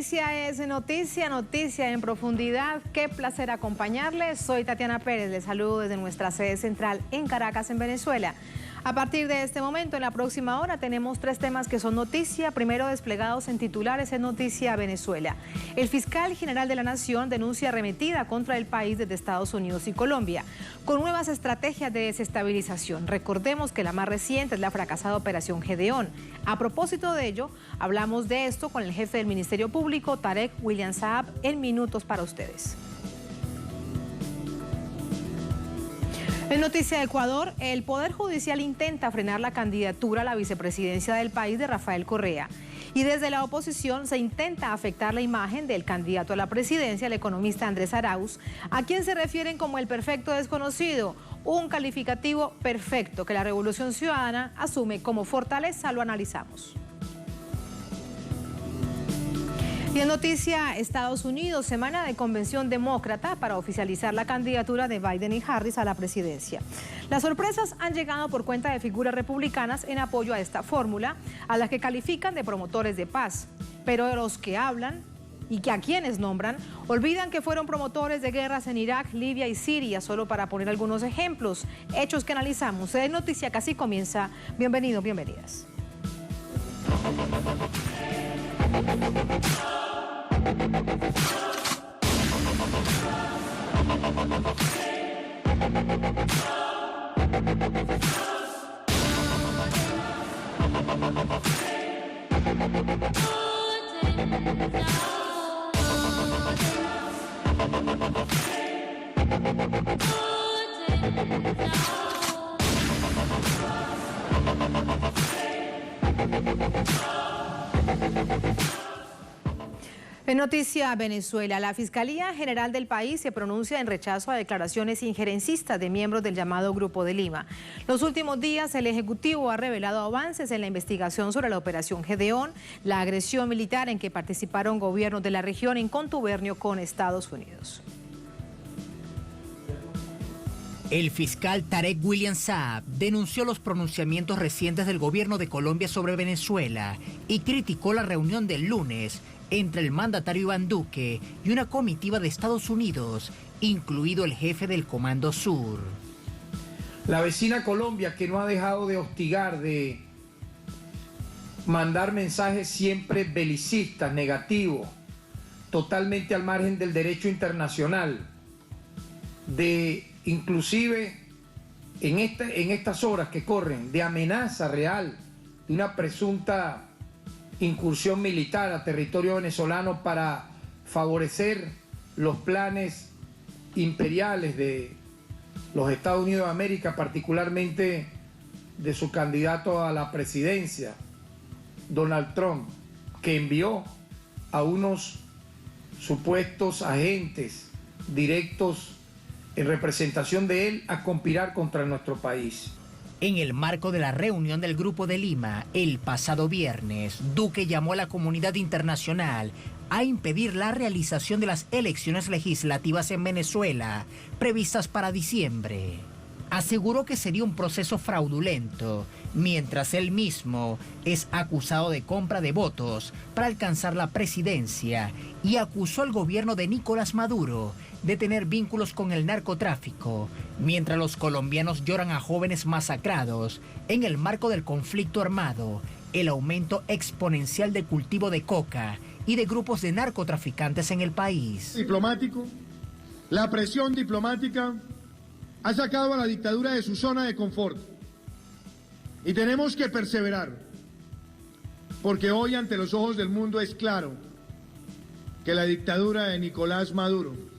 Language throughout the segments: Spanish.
noticia es noticia, noticia en profundidad. Qué placer acompañarles. Soy Tatiana Pérez, les saludo desde nuestra sede central en Caracas, en Venezuela. A partir de este momento, en la próxima hora, tenemos 3 temas que son noticia. Primero, desplegados en titulares en Noticia Venezuela. El fiscal general de la Nación denuncia arremetida contra el país desde Estados Unidos y Colombia, con nuevas estrategias de desestabilización. Recordemos que la más reciente es la fracasada Operación Gedeón. A propósito de ello, hablamos de esto con el jefe del Ministerio Público, Tarek William Saab, en minutos para ustedes. En Noticia de Ecuador, el Poder Judicial intenta frenar la candidatura a la vicepresidencia del país de Rafael Correa. Y desde la oposición se intenta afectar la imagen del candidato a la presidencia, el economista Andrés Arauz, a quien se refieren como el perfecto desconocido, un calificativo perfecto que la Revolución Ciudadana asume como fortaleza. Lo analizamos. Y en Noticia Estados Unidos, semana de convención demócrata para oficializar la candidatura de Biden y Harris a la presidencia. Las sorpresas han llegado por cuenta de figuras republicanas en apoyo a esta fórmula, a las que califican de promotores de paz. Pero de los que hablan y que a quienes nombran, olvidan que fueron promotores de guerras en Irak, Libia y Siria, solo para poner algunos ejemplos, hechos que analizamos. En Noticia Casi comienza. Bienvenidos, bienvenidas. En Noticia Venezuela, la Fiscalía General del país se pronuncia en rechazo a declaraciones injerencistas de miembros del llamado Grupo de Lima. Los últimos días, el Ejecutivo ha revelado avances en la investigación sobre la Operación Gedeón, la agresión militar en que participaron gobiernos de la región en contubernio con Estados Unidos. El fiscal Tarek William Saab denunció los pronunciamientos recientes del gobierno de Colombia sobre Venezuela y criticó la reunión del lunes entre el mandatario Iván Duque y una comitiva de Estados Unidos, incluido el jefe del Comando Sur. La vecina Colombia, que no ha dejado de hostigar, de mandar mensajes siempre belicistas, negativos, totalmente al margen del derecho internacional, de inclusive en estas horas que corren, de amenaza real, de una presunta incursión militar a territorio venezolano para favorecer los planes imperiales de los Estados Unidos de América, particularmente de su candidato a la presidencia, Donald Trump, que envió a unos supuestos agentes directos en representación de él a conspirar contra nuestro país. En el marco de la reunión del Grupo de Lima, el pasado viernes, Duque llamó a la comunidad internacional a impedir la realización de las elecciones legislativas en Venezuela, previstas para diciembre. Aseguró que sería un proceso fraudulento, mientras él mismo es acusado de compra de votos para alcanzar la presidencia y acusó al gobierno de Nicolás Maduro de tener vínculos con el narcotráfico, mientras los colombianos lloran a jóvenes masacrados en el marco del conflicto armado, el aumento exponencial de cultivo de coca y de grupos de narcotraficantes en el país. Diplomático, la presión diplomática ha sacado a la dictadura de su zona de confort y tenemos que perseverar, porque hoy ante los ojos del mundo es claro que la dictadura de Nicolás Maduro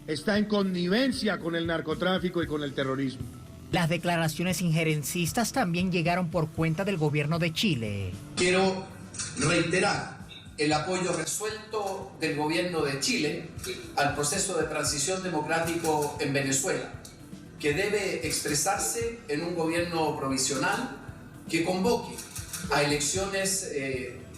está en connivencia con el narcotráfico y con el terrorismo. Las declaraciones injerencistas también llegaron por cuenta del gobierno de Chile. Quiero reiterar el apoyo resuelto del gobierno de Chile al proceso de transición democrático en Venezuela, que debe expresarse en un gobierno provisional que convoque a elecciones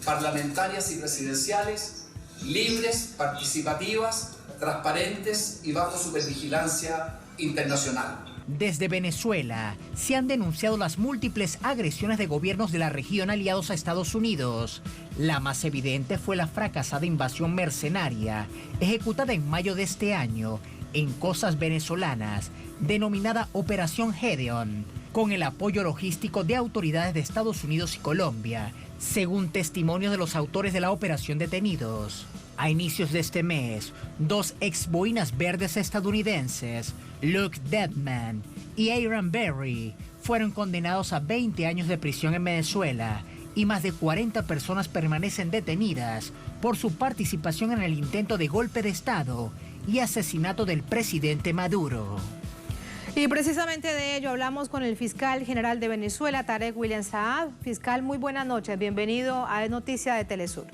parlamentarias y presidenciales libres, participativas, transparentes y bajo supervigilancia internacional. Desde Venezuela se han denunciado las múltiples agresiones de gobiernos de la región aliados a Estados Unidos. La más evidente fue la fracasada invasión mercenaria ejecutada en mayo de este año en costas venezolanas, denominada Operación Gedeon, con el apoyo logístico de autoridades de Estados Unidos y Colombia, según testimonios de los autores de la operación detenidos. A inicios de este mes, 2 ex boinas verdes estadounidenses, Luke Deadman y Aaron Berry, fueron condenados a 20 años de prisión en Venezuela y más de 40 personas permanecen detenidas por su participación en el intento de golpe de Estado y asesinato del presidente Maduro. Y precisamente de ello hablamos con el fiscal general de Venezuela, Tarek William Saad. Fiscal, muy buenas noches, bienvenido a Noticia de Telesur.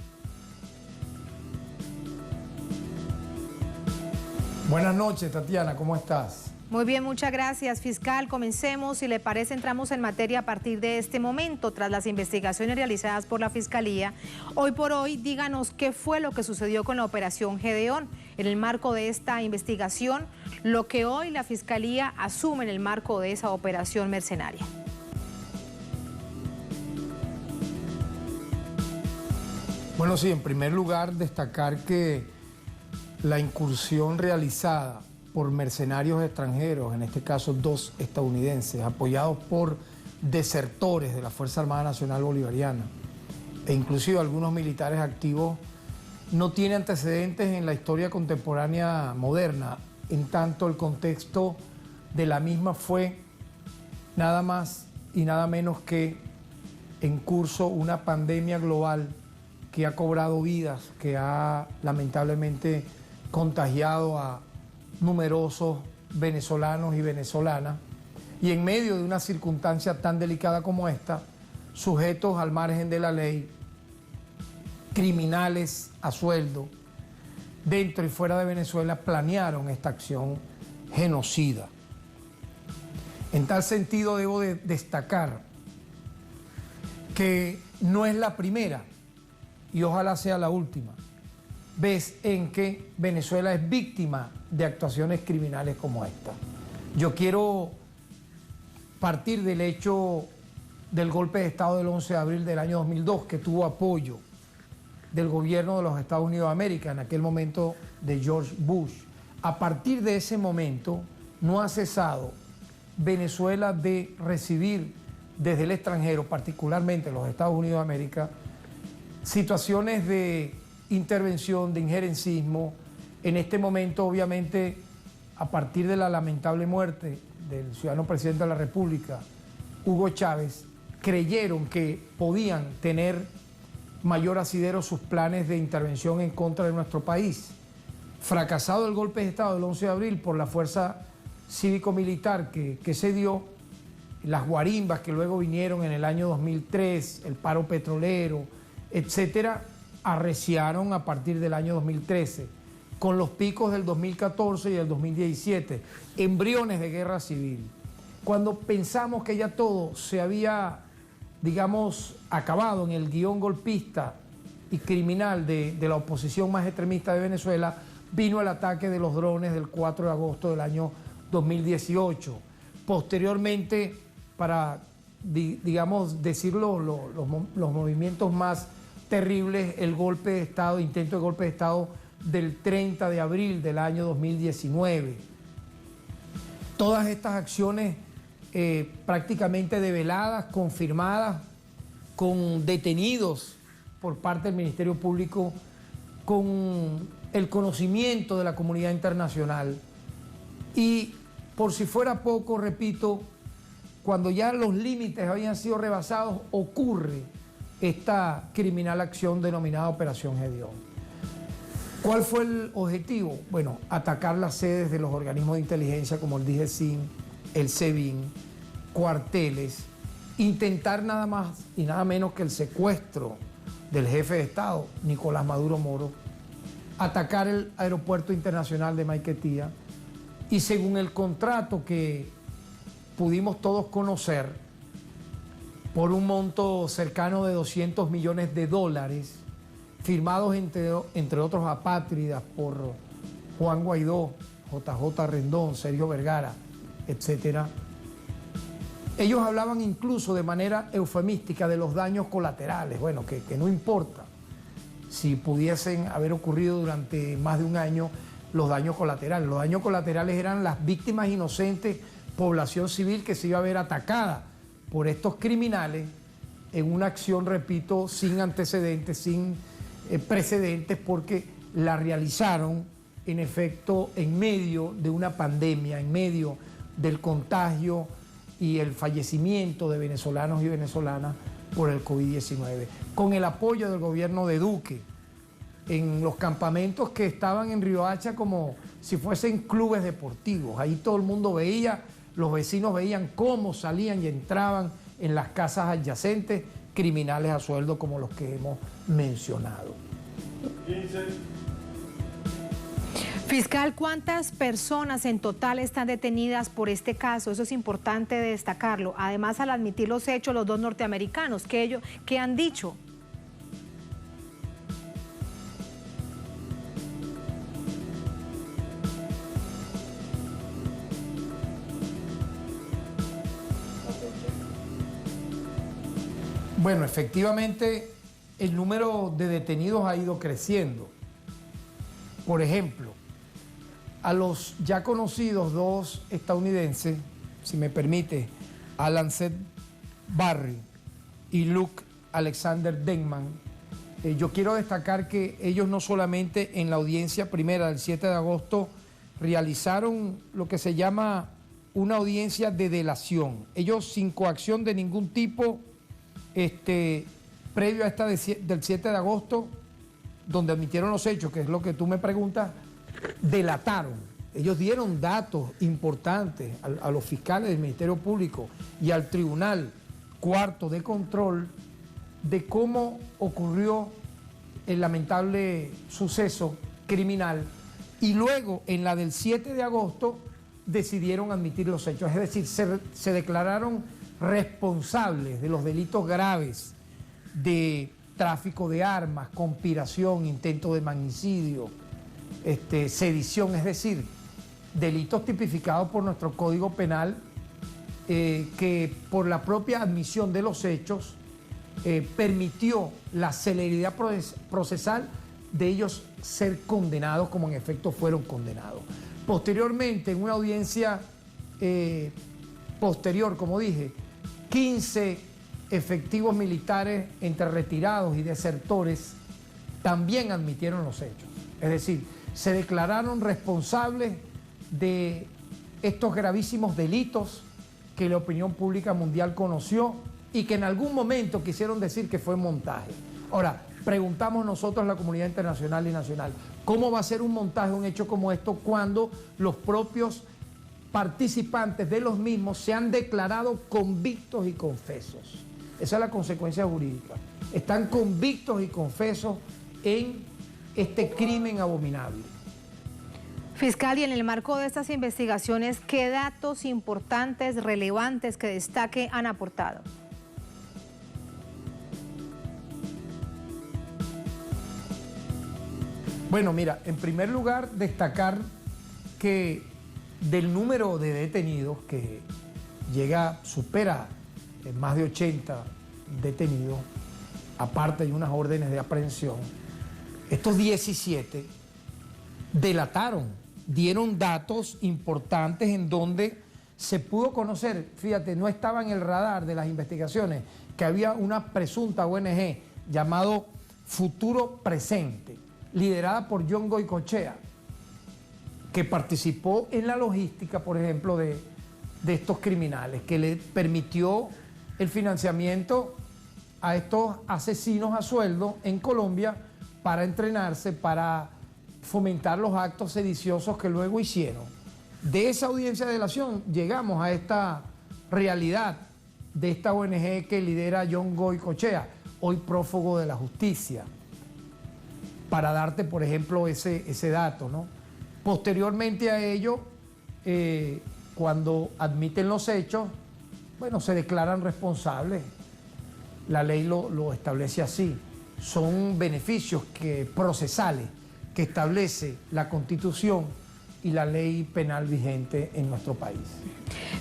Buenas noches, Tatiana, ¿cómo estás? Muy bien, muchas gracias, fiscal. Comencemos, si le parece, entramos en materia a partir de este momento, tras las investigaciones realizadas por la Fiscalía. Hoy por hoy, díganos qué fue lo que sucedió con la operación Gedeon. En el marco de esta investigación, lo que hoy la Fiscalía asume en el marco de esa operación mercenaria. Bueno, sí, en primer lugar, destacar que la incursión realizada por mercenarios extranjeros, en este caso 2 estadounidenses, apoyados por desertores de la Fuerza Armada Nacional Bolivariana e inclusive algunos militares activos, no tiene antecedentes en la historia contemporánea moderna, en tanto el contexto de la misma fue nada más y nada menos que en curso una pandemia global que ha cobrado vidas, que ha lamentablemente contagiado a numerosos venezolanos y venezolanas, y en medio de una circunstancia tan delicada como esta, sujetos al margen de la ley, criminales a sueldo, dentro y fuera de Venezuela, planearon esta acción genocida. En tal sentido, debo de destacar que no es la primera, y ojalá sea la última, vez en que Venezuela es víctima de actuaciones criminales como esta. Yo quiero partir del hecho del golpe de Estado del 11 de abril del año 2002, que tuvo apoyo del gobierno de los Estados Unidos de América, en aquel momento de George Bush. A partir de ese momento no ha cesado Venezuela de recibir desde el extranjero, particularmente los Estados Unidos de América, situaciones de intervención, de injerencismo. En este momento, obviamente, a partir de la lamentable muerte del ciudadano presidente de la República, Hugo Chávez, creyeron que podían tener mayor asidero sus planes de intervención en contra de nuestro país. Fracasado el golpe de Estado del 11 de abril por la fuerza cívico-militar que se dio, las guarimbas que luego vinieron en el año 2003, el paro petrolero, etcétera, arreciaron a partir del año 2013, con los picos del 2014 y del 2017, embriones de guerra civil. Cuando pensamos que ya todo se había, digamos, acabado en el guión golpista y criminal de la oposición más extremista de Venezuela, vino el ataque de los drones del 4 de agosto del año 2018. Posteriormente, para, digamos, decirlo, los movimientos más terribles, el golpe de Estado, intento de golpe de Estado del 30 de abril del año 2019. Todas estas acciones prácticamente develadas, confirmadas, con detenidos por parte del Ministerio Público, con el conocimiento de la comunidad internacional. Y por si fuera poco, repito, cuando ya los límites habían sido rebasados, ocurre esta criminal acción denominada Operación Gedeon. ¿Cuál fue el objetivo? Bueno, atacar las sedes de los organismos de inteligencia como el DGCIN, el SEBIN, cuarteles, intentar nada más y nada menos que el secuestro del jefe de Estado, Nicolás Maduro Moro, atacar el aeropuerto internacional de Maiquetía, y según el contrato que pudimos todos conocer, por un monto cercano de $200 millones, firmados entre otros apátridas por Juan Guaidó, JJ Rendón, Sergio Vergara, etcétera. Ellos hablaban incluso de manera eufemística de los daños colaterales, bueno, que no importa si pudiesen haber ocurrido durante más de un año los daños colaterales. Los daños colaterales eran las víctimas inocentes, población civil que se iba a ver atacada por estos criminales en una acción, repito, sin antecedentes, sin precedentes, porque la realizaron en efecto en medio de una pandemia, en medio del contagio y el fallecimiento de venezolanos y venezolanas por el COVID-19, con el apoyo del gobierno de Duque en los campamentos que estaban en Riohacha como si fuesen clubes deportivos. Ahí todo el mundo veía, los vecinos veían cómo salían y entraban en las casas adyacentes criminales a sueldo como los que hemos mencionado. Fiscal, ¿cuántas personas en total están detenidas por este caso? Eso es importante destacarlo. Además, al admitir los hechos, los dos norteamericanos, ¿qué han dicho? Bueno, efectivamente, el número de detenidos ha ido creciendo. Por ejemplo, a los ya conocidos dos estadounidenses, si me permite, Alan Seth Barry y Luke Alexander Denman, yo quiero destacar que ellos no solamente en la audiencia primera del 7 de agosto realizaron lo que se llama una audiencia de delación. Ellos sin coacción de ningún tipo, previo a esta del 7 de agosto, donde admitieron los hechos, que es lo que tú me preguntas, delataron. Ellos dieron datos importantes a los fiscales del Ministerio Público y al Tribunal Cuarto de Control de cómo ocurrió el lamentable suceso criminal, y luego en la del 7 de agosto decidieron admitir los hechos, es decir, se declararon responsables de los delitos graves de tráfico de armas, conspiración, intento de magnicidio, sedición, es decir, delitos tipificados por nuestro Código Penal, que por la propia admisión de los hechos permitió la celeridad procesal de ellos ser condenados como en efecto fueron condenados. Posteriormente, en una audiencia posterior, como dije, 15 efectivos militares entre retirados y desertores también admitieron los hechos. Es decir, se declararon responsables de estos gravísimos delitos que la opinión pública mundial conoció y que en algún momento quisieron decir que fue montaje. Ahora, preguntamos nosotros a la comunidad internacional y nacional, ¿cómo va a ser un montaje, un hecho como esto, cuando los propios participantes de los mismos se han declarado convictos y confesos? Esa es la consecuencia jurídica. Están convictos y confesos en este crimen abominable. Fiscal, y en el marco de estas investigaciones, ¿qué datos importantes, relevantes que destaque han aportado? Bueno, mira, en primer lugar, destacar que del número de detenidos que supera más de 80 detenidos, aparte de unas órdenes de aprehensión, estos 17 delataron, dieron datos importantes en donde se pudo conocer, fíjate, no estaba en el radar de las investigaciones, que había una presunta ONG llamado Futuro Presente, liderada por John Goycochea, que participó en la logística, por ejemplo, de estos criminales, que le permitió el financiamiento a estos asesinos a sueldo en Colombia para entrenarse, para fomentar los actos sediciosos que luego hicieron. De esa audiencia de delación llegamos a esta realidad de esta ONG que lidera John Goycochea, hoy prófugo de la justicia, para darte, por ejemplo, ese dato, ¿no? Posteriormente a ello, cuando admiten los hechos, bueno, se declaran responsables. La ley lo establece así. Son beneficios procesales que establece la Constitución y la ley penal vigente en nuestro país.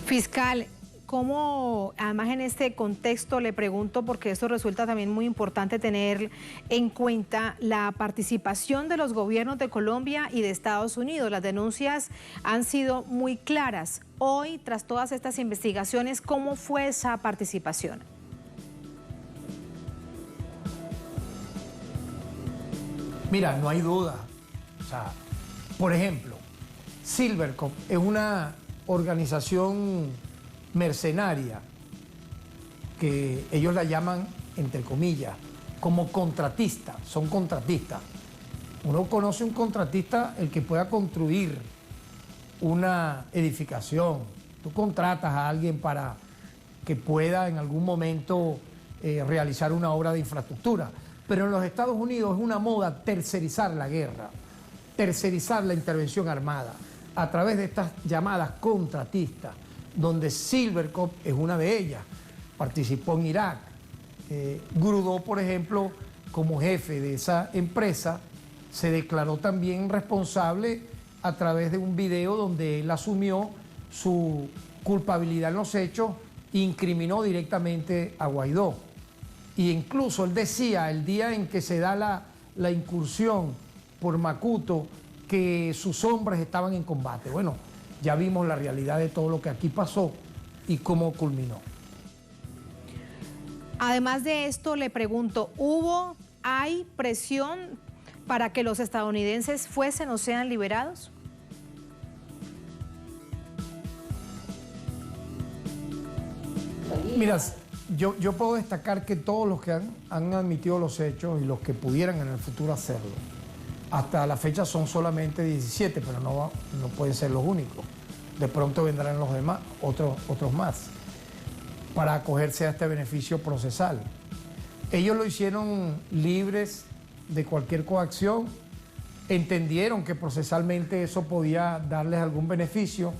Fiscal, ¿cómo, además en este contexto le pregunto, porque esto resulta también muy importante tener en cuenta la participación de los gobiernos de Colombia y de Estados Unidos? Las denuncias han sido muy claras. Hoy, tras todas estas investigaciones, ¿cómo fue esa participación? Mira, no hay duda. O sea, por ejemplo, Silvercorp es una organización mercenaria que ellos la llaman, entre comillas, como contratista, son contratistas. Uno conoce un contratista el que pueda construir una edificación. Tú contratas a alguien para que pueda en algún momento realizar una obra de infraestructura. Pero en los Estados Unidos es una moda tercerizar la guerra, tercerizar la intervención armada a través de estas llamadas contratistas, donde Silvercorp es una de ellas. Participó en Irak. Grudó, por ejemplo, como jefe de esa empresa, se declaró también responsable a través de un video donde él asumió su culpabilidad en los hechos e incriminó directamente a Guaidó. Y incluso él decía, el día en que se da la incursión por Macuto, que sus hombres estaban en combate. Bueno, ya vimos la realidad de todo lo que aquí pasó y cómo culminó. Además de esto, le pregunto, ¿hay presión para que los estadounidenses fuesen o sean liberados? Mira, yo puedo destacar que todos los que han admitido los hechos y los que pudieran en el futuro hacerlo, hasta la fecha son solamente 17, pero no pueden ser los únicos. De pronto vendrán los demás, otros más, para acogerse a este beneficio procesal. Ellos lo hicieron libres de cualquier coacción, entendieron que procesalmente eso podía darles algún beneficio,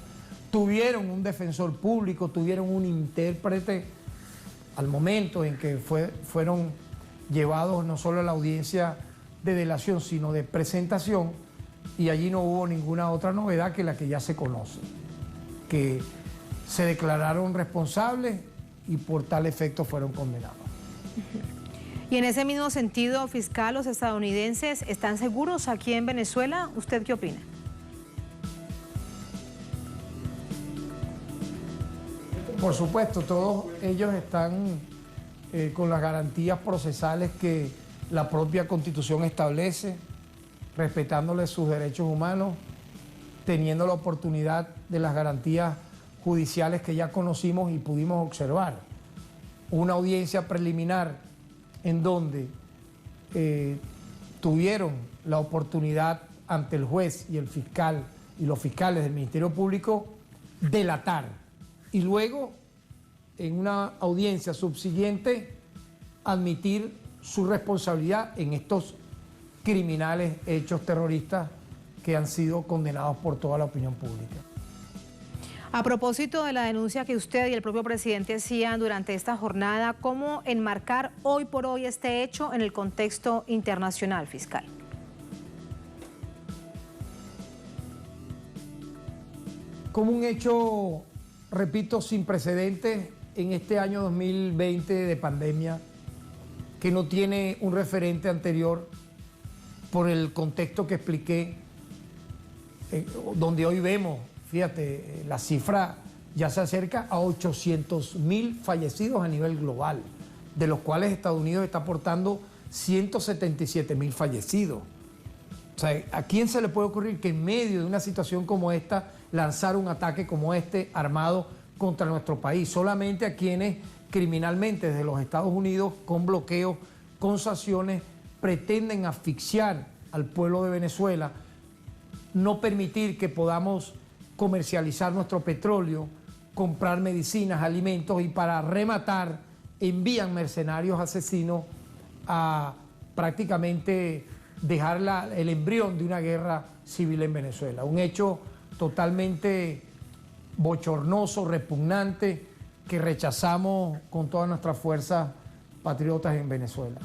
tuvieron un defensor público, tuvieron un intérprete al momento en que fueron llevados no solo a la audiencia de delación, sino de presentación, y allí no hubo ninguna otra novedad que la que ya se conoce, que se declararon responsables y por tal efecto fueron condenados. Y en ese mismo sentido, fiscal, ¿los estadounidenses están seguros aquí en Venezuela? ¿Usted qué opina? Por supuesto, todos ellos están con las garantías procesales que la propia Constitución establece, respetándoles sus derechos humanos, teniendo la oportunidad de las garantías judiciales que ya conocimos y pudimos observar. Una audiencia preliminar en donde tuvieron la oportunidad ante el juez y el fiscal y los fiscales del Ministerio Público delatar, y luego en una audiencia subsiguiente admitir su responsabilidad en estos criminales hechos terroristas que han sido condenados por toda la opinión pública. A propósito de la denuncia que usted y el propio presidente hacían durante esta jornada, ¿cómo enmarcar hoy por hoy este hecho en el contexto internacional, fiscal? Como un hecho, repito, sin precedentes en este año 2020 de pandemia, que no tiene un referente anterior por el contexto que expliqué, donde hoy vemos, fíjate, la cifra ya se acerca a 800.000 fallecidos a nivel global, de los cuales Estados Unidos está aportando 177.000 fallecidos. O sea, ¿a quién se le puede ocurrir que en medio de una situación como esta lanzar un ataque como este armado contra nuestro país? Solamente a quienes criminalmente desde los Estados Unidos, con bloqueos, con sanciones, pretenden asfixiar al pueblo de Venezuela, no permitir que podamos comercializar nuestro petróleo, comprar medicinas, alimentos, y para rematar envían mercenarios asesinos a prácticamente dejar el embrión de una guerra civil en Venezuela. Un hecho totalmente bochornoso, repugnante, que rechazamos con todas nuestras fuerzas patriotas en Venezuela.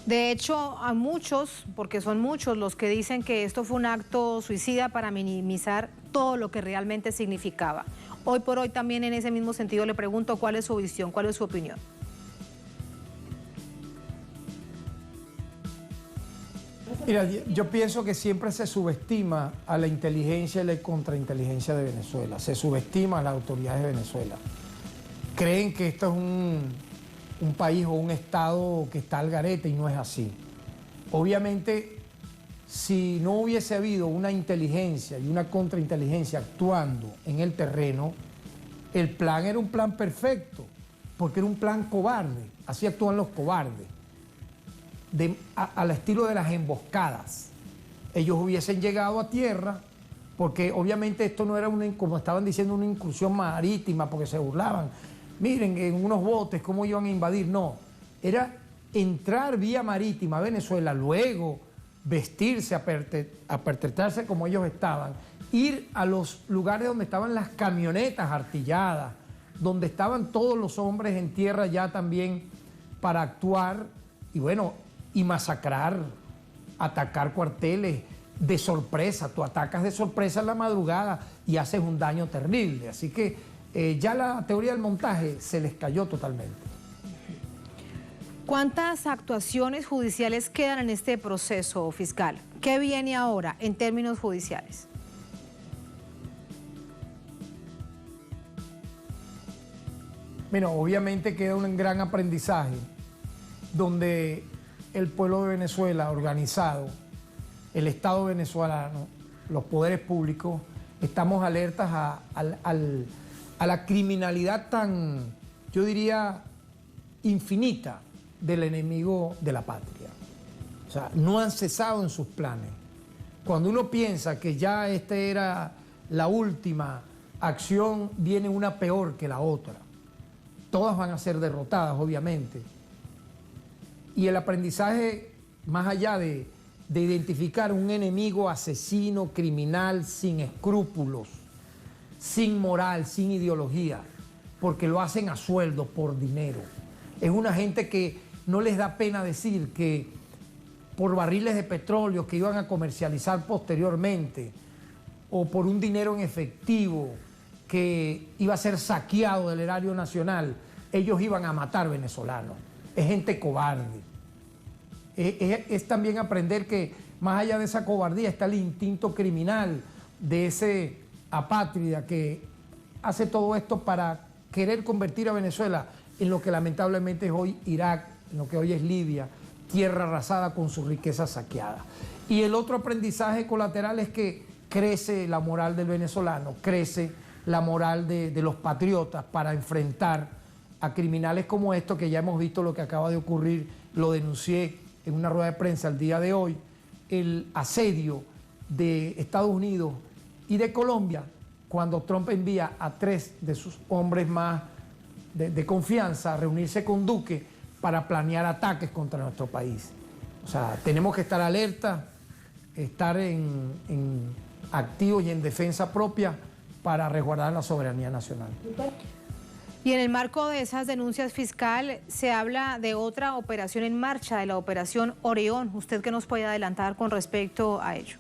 De hecho, a muchos, porque son muchos los que dicen que esto fue un acto suicida para minimizar todo lo que realmente significaba. Hoy por hoy también en ese mismo sentido le pregunto cuál es su visión, cuál es su opinión. Mira, yo pienso que siempre se subestima a la inteligencia y la contrainteligencia de Venezuela, se subestima a las autoridades de Venezuela. Creen que esto es un país o un estado que está al garete y no es así. Obviamente, si no hubiese habido una inteligencia y una contrainteligencia actuando en el terreno, el plan era un plan perfecto, porque era un plan cobarde, así actúan los cobardes. Al estilo de las emboscadas. Ellos hubiesen llegado a tierra, porque obviamente esto no era como estaban diciendo, una incursión marítima, porque se burlaban. Miren, en unos botes, ¿cómo iban a invadir? No, era entrar vía marítima a Venezuela, luego vestirse, apertrarse como ellos estaban, ir a los lugares donde estaban las camionetas artilladas, donde estaban todos los hombres en tierra ya también para actuar, y bueno, y masacrar, atacar cuarteles de sorpresa. Tú atacas de sorpresa en la madrugada y haces un daño terrible. Así que ya la teoría del montaje se les cayó totalmente. ¿Cuántas actuaciones judiciales quedan en este proceso, fiscal? ¿Qué viene ahora en términos judiciales? Bueno, obviamente queda un gran aprendizaje donde el pueblo de Venezuela organizado, el Estado venezolano, los poderes públicos, estamos alertas a la criminalidad tan, yo diría, infinita del enemigo de la patria. O sea, no han cesado en sus planes. Cuando uno piensa que ya esta era la última acción, viene una peor que la otra. Todas van a ser derrotadas, obviamente. Y el aprendizaje, más allá de identificar un enemigo asesino, criminal, sin escrúpulos, sin moral, sin ideología, porque lo hacen a sueldo, por dinero. Es una gente que no les da pena decir que por barriles de petróleo que iban a comercializar posteriormente, o por un dinero en efectivo que iba a ser saqueado del erario nacional, ellos iban a matar venezolanos. Es gente cobarde. Es también aprender que más allá de esa cobardía está el instinto criminal de ese apátrida que hace todo esto para querer convertir a Venezuela en lo que lamentablemente es hoy Irak, en lo que hoy es Libia, tierra arrasada con su riqueza saqueada. Y el otro aprendizaje colateral es que crece la moral del venezolano, crece la moral de los patriotas para enfrentar a criminales como estos, que ya hemos visto lo que acaba de ocurrir, lo denuncié en una rueda de prensa el día de hoy, el asedio de Estados Unidos y de Colombia, cuando Trump envía a 3 de sus hombres más de confianza a reunirse con Duque para planear ataques contra nuestro país. O sea, tenemos que estar alerta, estar en activos y en defensa propia para resguardar la soberanía nacional. Y en el marco de esas denuncias, fiscal, se habla de otra operación en marcha, de la operación Orión. ¿Usted qué nos puede adelantar con respecto a ello?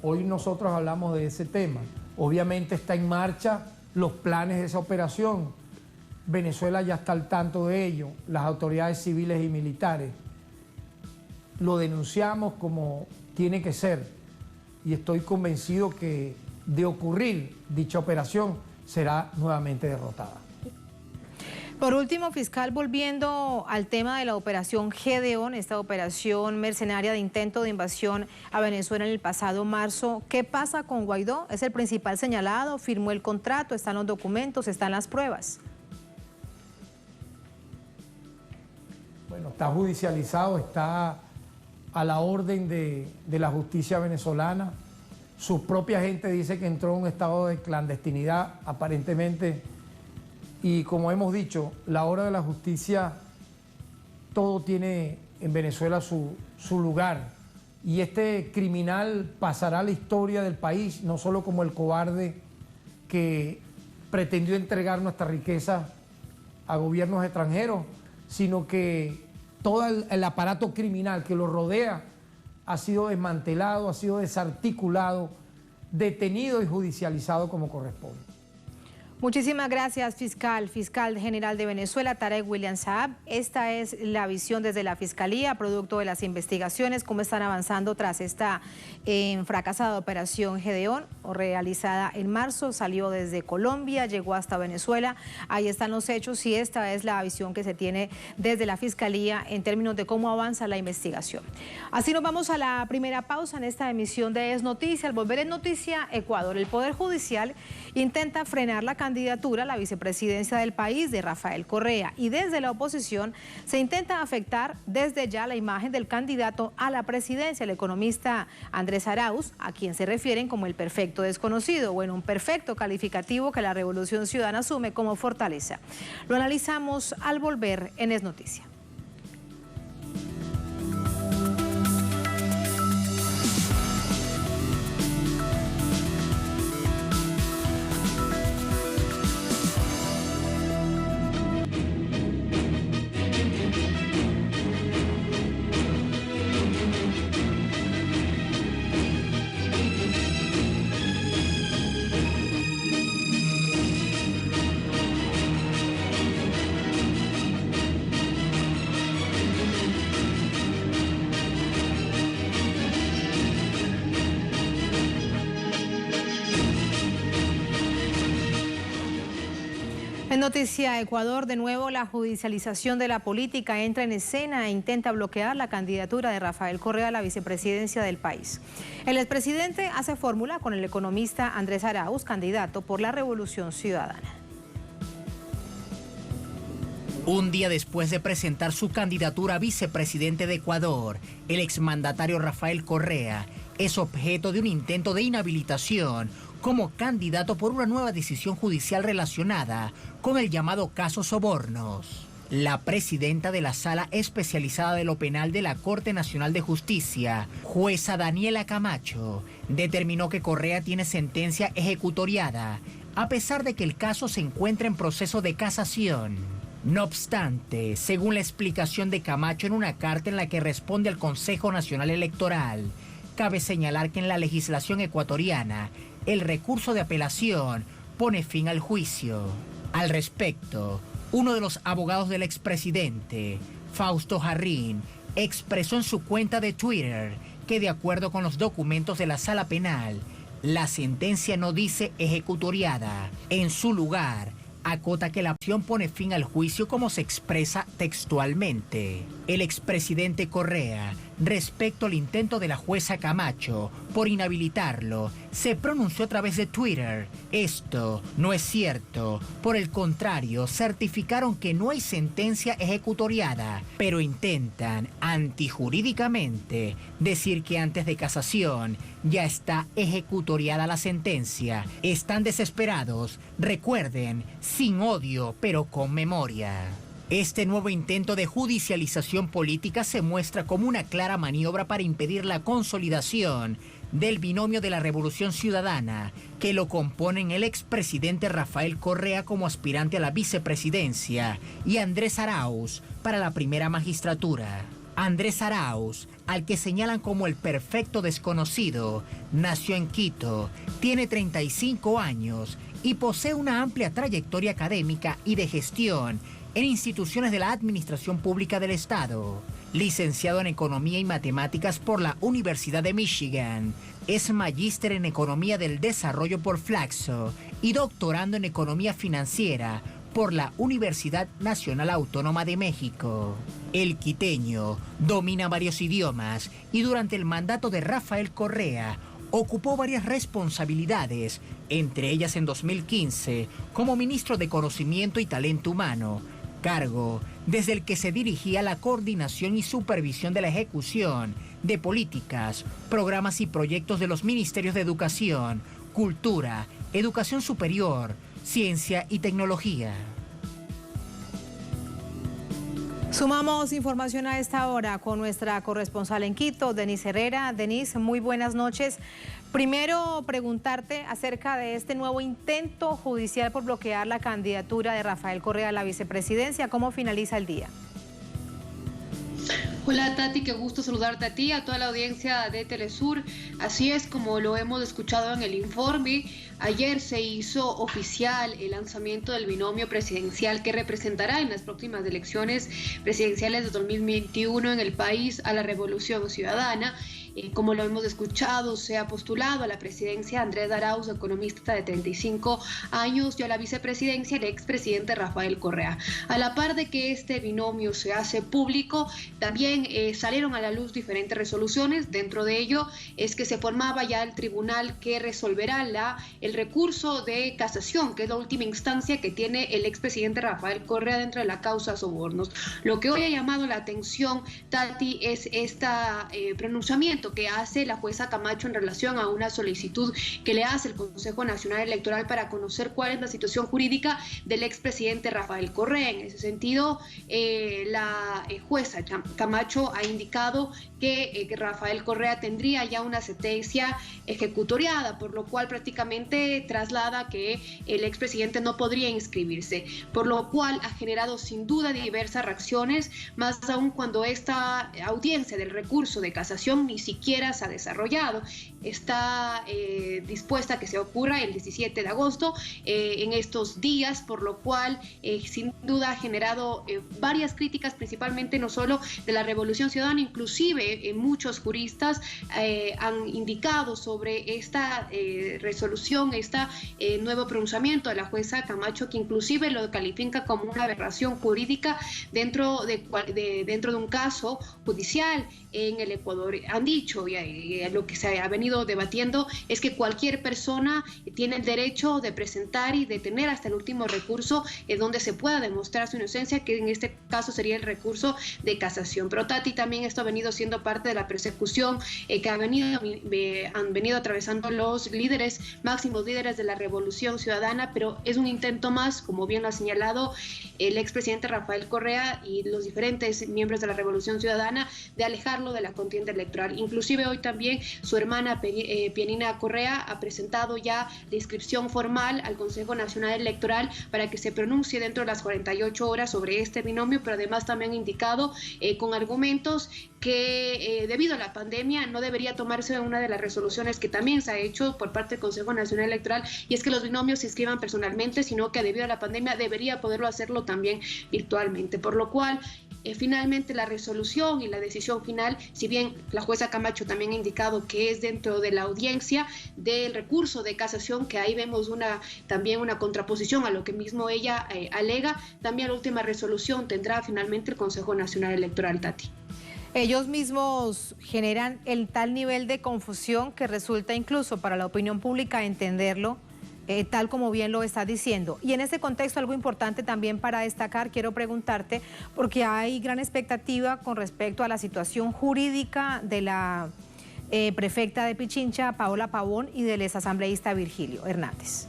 Hoy nosotros hablamos de ese tema. Obviamente está en marcha los planes de esa operación. Venezuela ya está al tanto de ello, las autoridades civiles y militares. Lo denunciamos como tiene que ser y estoy convencido que de ocurrir dicha operación será nuevamente derrotada. Por último, fiscal, volviendo al tema de la operación Gedeón, esta operación mercenaria de intento de invasión a Venezuela en el pasado marzo, ¿qué pasa con Guaidó? ¿Es el principal señalado? ¿Firmó el contrato? ¿Están los documentos? ¿Están las pruebas? Bueno, está judicializado, está a la orden de la justicia venezolana. Su propia gente dice que entró en un estado de clandestinidad, aparentemente. Y como hemos dicho, la hora de la justicia, todo tiene en Venezuela su lugar. Y este criminal pasará a la historia del país, no solo como el cobarde que pretendió entregar nuestra riqueza a gobiernos extranjeros, sino que todo el aparato criminal que lo rodea ha sido desmantelado, ha sido desarticulado, detenido y judicializado como corresponde. Muchísimas gracias, fiscal general de Venezuela, Tarek William Saab. Esta es la visión desde la Fiscalía, producto de las investigaciones, cómo están avanzando tras esta fracasada operación Gedeón, realizada en marzo, salió desde Colombia, llegó hasta Venezuela. Ahí están los hechos y esta es la visión que se tiene desde la Fiscalía en términos de cómo avanza la investigación. Así nos vamos a la primera pausa en esta emisión de Es Noticia. Al volver en Noticia, Ecuador, el Poder Judicial intenta frenar la candidatura a la vicepresidencia del país de Rafael Correa y desde la oposición se intenta afectar desde ya la imagen del candidato a la presidencia, el economista Andrés Arauz, a quien se refieren como el perfecto desconocido, bueno, un perfecto calificativo que la Revolución Ciudadana asume como fortaleza. Lo analizamos al volver en Es Noticia. En Noticia Ecuador, de nuevo la judicialización de la política entra en escena e intenta bloquear la candidatura de Rafael Correa a la vicepresidencia del país. El expresidente hace fórmula con el economista Andrés Arauz, candidato por la Revolución Ciudadana. Un día después de presentar su candidatura a vicepresidente de Ecuador, el exmandatario Rafael Correa es objeto de un intento de inhabilitación como candidato por una nueva decisión judicial relacionada con el llamado caso Sobornos. La presidenta de la Sala Especializada de lo Penal de la Corte Nacional de Justicia, jueza Daniela Camacho, determinó que Correa tiene sentencia ejecutoriada, a pesar de que el caso se encuentra en proceso de casación. No obstante, según la explicación de Camacho en una carta en la que responde al Consejo Nacional Electoral, cabe señalar que en la legislación ecuatoriana, el recurso de apelación pone fin al juicio. Al respecto, uno de los abogados del expresidente, Fausto Jarrín, expresó en su cuenta de Twitter que de acuerdo con los documentos de la Sala Penal, la sentencia no dice ejecutoriada. En su lugar, acota que la acción pone fin al juicio como se expresa textualmente. El expresidente Correa, respecto al intento de la jueza Camacho por inhabilitarlo, se pronunció a través de Twitter. Esto no es cierto. Por el contrario, certificaron que no hay sentencia ejecutoriada, pero intentan antijurídicamente decir que antes de casación ya está ejecutoriada la sentencia. Están desesperados. Recuerden, sin odio, pero con memoria. Este nuevo intento de judicialización política se muestra como una clara maniobra para impedir la consolidación del binomio de la Revolución Ciudadana, que lo componen el expresidente Rafael Correa como aspirante a la vicepresidencia y Andrés Arauz para la primera magistratura. Andrés Arauz, al que señalan como el perfecto desconocido, nació en Quito, tiene 35 años y posee una amplia trayectoria académica y de gestión en instituciones de la Administración Pública del Estado. Licenciado en Economía y Matemáticas por la Universidad de Michigan, es magíster en Economía del Desarrollo por Flaxo y doctorando en Economía Financiera por la Universidad Nacional Autónoma de México. El quiteño domina varios idiomas y durante el mandato de Rafael Correa ocupó varias responsabilidades, entre ellas en 2015 como ministro de Conocimiento y Talento Humano, cargo desde el que se dirigía la coordinación y supervisión de la ejecución de políticas, programas y proyectos de los ministerios de Educación, Cultura, Educación Superior, Ciencia y Tecnología. Sumamos información a esta hora con nuestra corresponsal en Quito, Denise Herrera. Denise, muy buenas noches. Primero, preguntarte acerca de este nuevo intento judicial por bloquear la candidatura de Rafael Correa a la vicepresidencia. ¿Cómo finaliza el día? Hola Tati, qué gusto saludarte a ti, a toda la audiencia de Telesur. Así es, como lo hemos escuchado en el informe, ayer se hizo oficial el lanzamiento del binomio presidencial que representará en las próximas elecciones presidenciales de 2021 en el país a la Revolución Ciudadana. Como lo hemos escuchado, se ha postulado a la presidencia Andrés Arauz, economista de 35 años, y a la vicepresidencia el expresidente Rafael Correa. A la par de que este binomio se hace público, también salieron a la luz diferentes resoluciones. Dentro de ello es que se formaba ya el tribunal que resolverá el recurso de casación, que es la última instancia que tiene el expresidente Rafael Correa dentro de la causa sobornos. Lo que hoy ha llamado la atención, Tati, es este pronunciamiento que hace la jueza Camacho en relación a una solicitud que le hace el Consejo Nacional Electoral para conocer cuál es la situación jurídica del expresidente Rafael Correa. En ese sentido, la jueza Camacho ha indicado que Rafael Correa tendría ya una sentencia ejecutoriada, por lo cual prácticamente traslada que el expresidente no podría inscribirse, por lo cual ha generado sin duda diversas reacciones, más aún cuando esta audiencia del recurso de casación ni siquiera se ha desarrollado. Está dispuesta a que se ocurra el 17 de agosto en estos días, por lo cual sin duda ha generado varias críticas, principalmente no solo de la Revolución Ciudadana, inclusive muchos juristas han indicado sobre esta resolución, nuevo pronunciamiento de la jueza Camacho, que inclusive lo califica como una aberración jurídica dentro de un caso judicial en el Ecuador. Han dicho, y lo que se ha venido debatiendo, es que cualquier persona tiene el derecho de presentar y de tener hasta el último recurso donde se pueda demostrar su inocencia, que en este caso sería el recurso de casación. Pero Tati, también esto ha venido siendo parte de la persecución que han venido atravesando los máximos líderes de la Revolución Ciudadana, pero es un intento más, como bien lo ha señalado el expresidente Rafael Correa y los diferentes miembros de la Revolución Ciudadana, de alejarlo de la contienda electoral. Inclusive hoy también su hermana Pianina Correa ha presentado ya la inscripción formal al Consejo Nacional Electoral para que se pronuncie dentro de las 48 horas sobre este binomio, pero además también ha indicado con argumentos que debido a la pandemia no debería tomarse una de las resoluciones que también se ha hecho por parte del Consejo Nacional Electoral, y es que los binomios se inscriban personalmente, sino que debido a la pandemia debería poderlo hacerlo también virtualmente, por lo cual finalmente la resolución y la decisión final, si bien la jueza Camacho también ha indicado que es dentro de la audiencia del recurso de casación, que ahí vemos también una contraposición a lo que mismo ella alega, también la última resolución tendrá finalmente el Consejo Nacional Electoral, Tati. Ellos mismos generan el tal nivel de confusión que resulta incluso para la opinión pública entenderlo, tal como bien lo estás diciendo. Y en este contexto, algo importante también para destacar, quiero preguntarte, porque hay gran expectativa con respecto a la situación jurídica de la prefecta de Pichincha, Paola Pavón, y del exasambleísta Virgilio Hernández.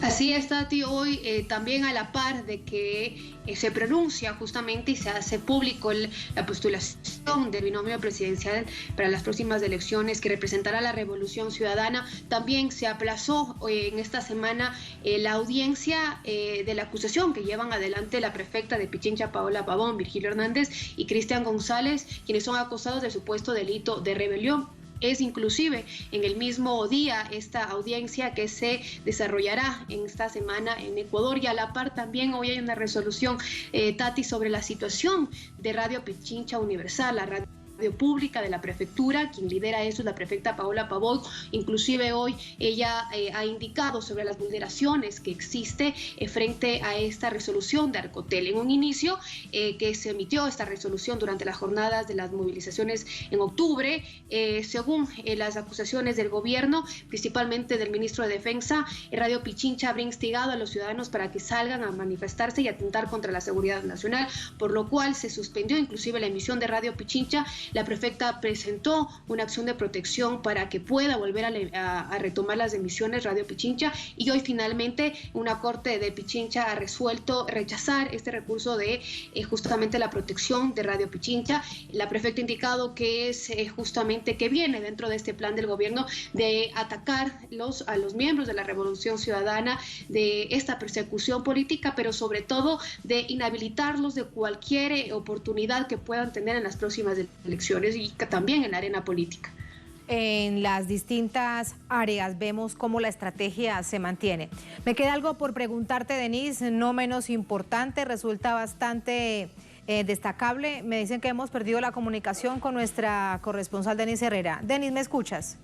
Así es, Tati, hoy también a la par de que se pronuncia justamente y se hace público la postulación del binomio presidencial para las próximas elecciones que representará la Revolución Ciudadana, también se aplazó en esta semana la audiencia de la acusación que llevan adelante la prefecta de Pichincha, Paola Pavón, Virgilio Hernández y Cristian González, quienes son acusados del supuesto delito de rebelión. Es inclusive en el mismo día esta audiencia que se desarrollará en esta semana en Ecuador, y a la par también hoy hay una resolución, Tati, sobre la situación de Radio Pichincha Universal, la radio pública de la prefectura. Quien lidera eso es la prefecta Paola Pavón. Inclusive hoy ella ha indicado sobre las vulneraciones que existe frente a esta resolución de Arcotel. En un inicio que se emitió esta resolución durante las jornadas de las movilizaciones en octubre, según las acusaciones del gobierno, principalmente del ministro de Defensa, Radio Pichincha habría instigado a los ciudadanos para que salgan a manifestarse y atentar contra la seguridad nacional, por lo cual se suspendió inclusive la emisión de Radio Pichincha La prefecta presentó una acción de protección para que pueda volver a retomar las emisiones Radio Pichincha, y hoy finalmente una corte de Pichincha ha resuelto rechazar este recurso de justamente la protección de Radio Pichincha. La prefecta ha indicado que es justamente que viene dentro de este plan del gobierno de atacar a los miembros de la Revolución Ciudadana, de esta persecución política, pero sobre todo de inhabilitarlos de cualquier oportunidad que puedan tener en las próximas elecciones y también en la arena política. En las distintas áreas vemos cómo la estrategia se mantiene. Me queda algo por preguntarte, Denise, no menos importante, resulta bastante destacable. Me dicen que hemos perdido la comunicación con nuestra corresponsal Denise Herrera. Denise, ¿me escuchas?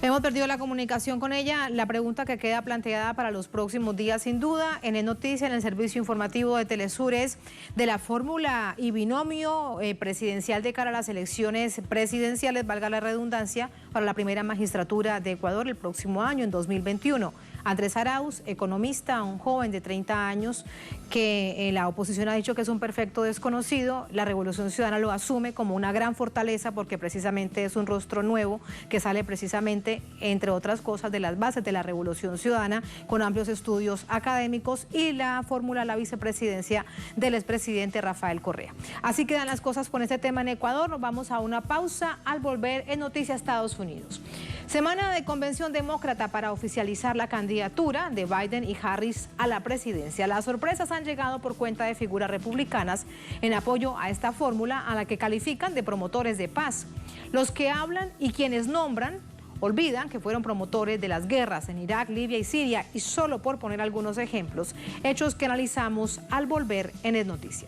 Hemos perdido la comunicación con ella. La pregunta que queda planteada para los próximos días, sin duda, en el Noticia, en el servicio informativo de Telesur, es de la fórmula y binomio presidencial de cara a las elecciones presidenciales, valga la redundancia, para la primera magistratura de Ecuador el próximo año, en 2021. Andrés Arauz, economista, un joven de 30 años que la oposición ha dicho que es un perfecto desconocido. La Revolución Ciudadana lo asume como una gran fortaleza porque precisamente es un rostro nuevo que sale precisamente, entre otras cosas, de las bases de la Revolución Ciudadana, con amplios estudios académicos, y la fórmula a la vicepresidencia del expresidente Rafael Correa. Así quedan las cosas con este tema en Ecuador. Nos vamos a una pausa. Al volver, en Noticias Estados Unidos. Semana de convención demócrata para oficializar la candidatura de Biden y Harris a la presidencia. Las sorpresas han llegado por cuenta de figuras republicanas en apoyo a esta fórmula, a la que califican de promotores de paz. Los que hablan y quienes nombran olvidan que fueron promotores de las guerras en Irak, Libia y Siria, y solo por poner algunos ejemplos, hechos que analizamos al volver en Es Noticia.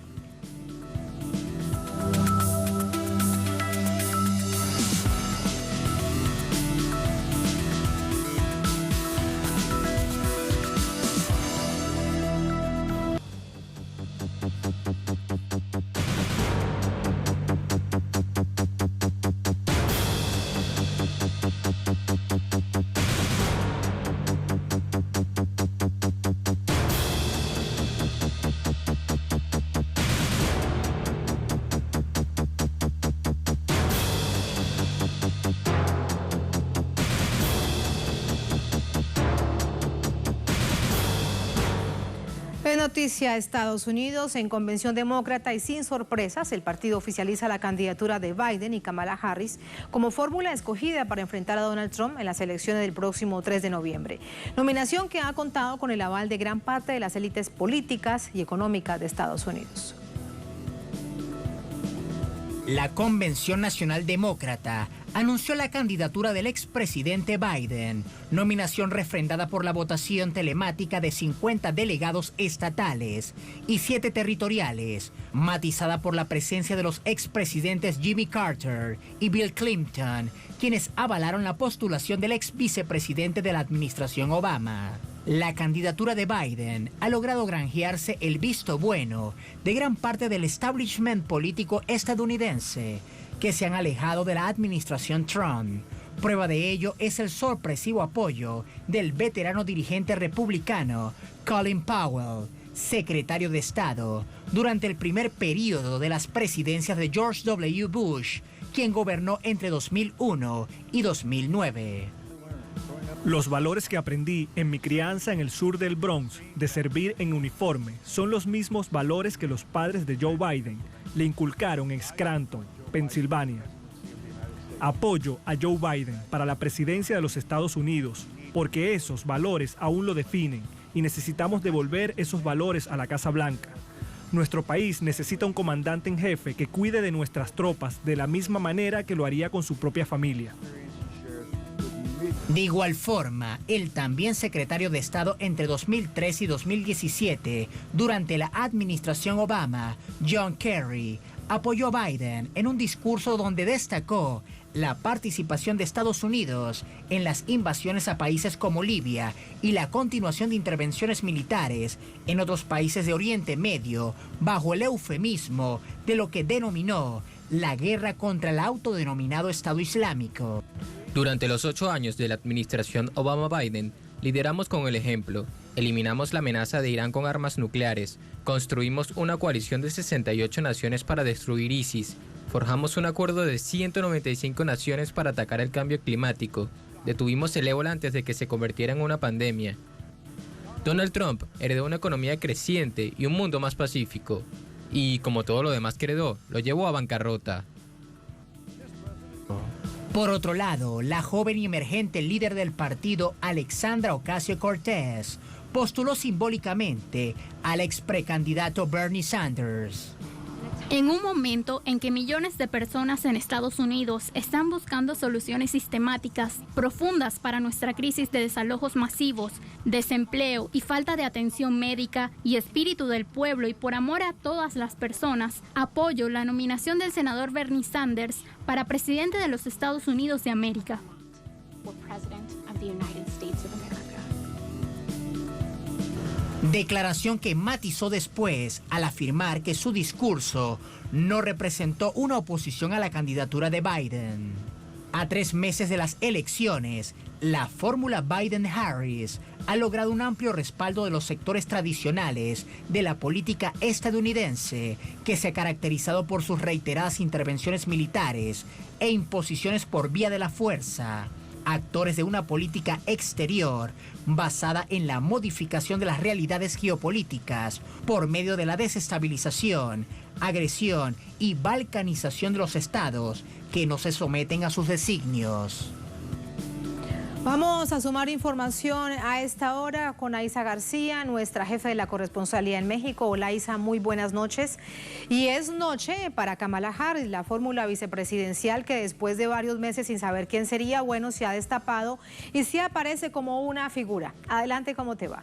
Noticia Estados Unidos. En convención demócrata y sin sorpresas, el partido oficializa la candidatura de Biden y Kamala Harris como fórmula escogida para enfrentar a Donald Trump en las elecciones del próximo 3 de noviembre. Nominación que ha contado con el aval de gran parte de las élites políticas y económicas de Estados Unidos. La Convención Nacional Demócrata anunció la candidatura del expresidente Biden, nominación refrendada por la votación telemática de 50 delegados estatales y 7 territoriales, matizada por la presencia de los expresidentes Jimmy Carter y Bill Clinton, quienes avalaron la postulación del ex vicepresidente de la administración Obama. La candidatura de Biden ha logrado granjearse el visto bueno de gran parte del establishment político estadounidense, que se han alejado de la administración Trump. Prueba de ello es el sorpresivo apoyo del veterano dirigente republicano Colin Powell, secretario de Estado, durante el primer período de las presidencias de George W. Bush, quien gobernó entre 2001 y 2009. Los valores que aprendí en mi crianza en el sur del Bronx, de servir en uniforme, son los mismos valores que los padres de Joe Biden le inculcaron en Scranton, Pensilvania. Apoyo a Joe Biden para la presidencia de los Estados Unidos, porque esos valores aún lo definen y necesitamos devolver esos valores a la Casa Blanca. Nuestro país necesita un comandante en jefe que cuide de nuestras tropas de la misma manera que lo haría con su propia familia. De igual forma, el también secretario de Estado entre 2003 y 2017, durante la administración Obama, John Kerry, apoyó a Biden en un discurso donde destacó la participación de Estados Unidos en las invasiones a países como Libia y la continuación de intervenciones militares en otros países de Oriente Medio bajo el eufemismo de lo que denominó la guerra contra el autodenominado Estado Islámico. Durante los 8 años de la administración Obama-Biden, lideramos con el ejemplo, eliminamos la amenaza de Irán con armas nucleares, construimos una coalición de 68 naciones para destruir ISIS, Forjamos un acuerdo de 195 naciones para atacar el cambio climático. Detuvimos el ébola antes de que se convirtiera en una pandemia. Donald Trump heredó una economía creciente y un mundo más pacífico. Y como todo lo demás que heredó, lo llevó a bancarrota. Por otro lado, la joven y emergente líder del partido, Alexandra Ocasio-Cortez, postuló simbólicamente al ex precandidato Bernie Sanders. En un momento en que millones de personas en Estados Unidos están buscando soluciones sistemáticas profundas para nuestra crisis de desalojos masivos, desempleo y falta de atención médica y espíritu del pueblo y por amor a todas las personas, apoyo la nominación del senador Bernie Sanders para presidente de los Estados Unidos de América. Declaración que matizó después al afirmar que su discurso no representó una oposición a la candidatura de Biden. A 3 meses de las elecciones, la fórmula Biden-Harris ha logrado un amplio respaldo de los sectores tradicionales de la política estadounidense, que se ha caracterizado por sus reiteradas intervenciones militares e imposiciones por vía de la fuerza. Actores de una política exterior basada en la modificación de las realidades geopolíticas por medio de la desestabilización, agresión y balcanización de los estados que no se someten a sus designios. Vamos a sumar información a esta hora con Aiza García, nuestra jefe de la corresponsalía en México. Hola Aiza, muy buenas noches. Y es noche para Kamala Harris, la fórmula vicepresidencial que después de varios meses sin saber quién sería, bueno, se ha destapado y sí aparece como una figura. Adelante, ¿cómo te va?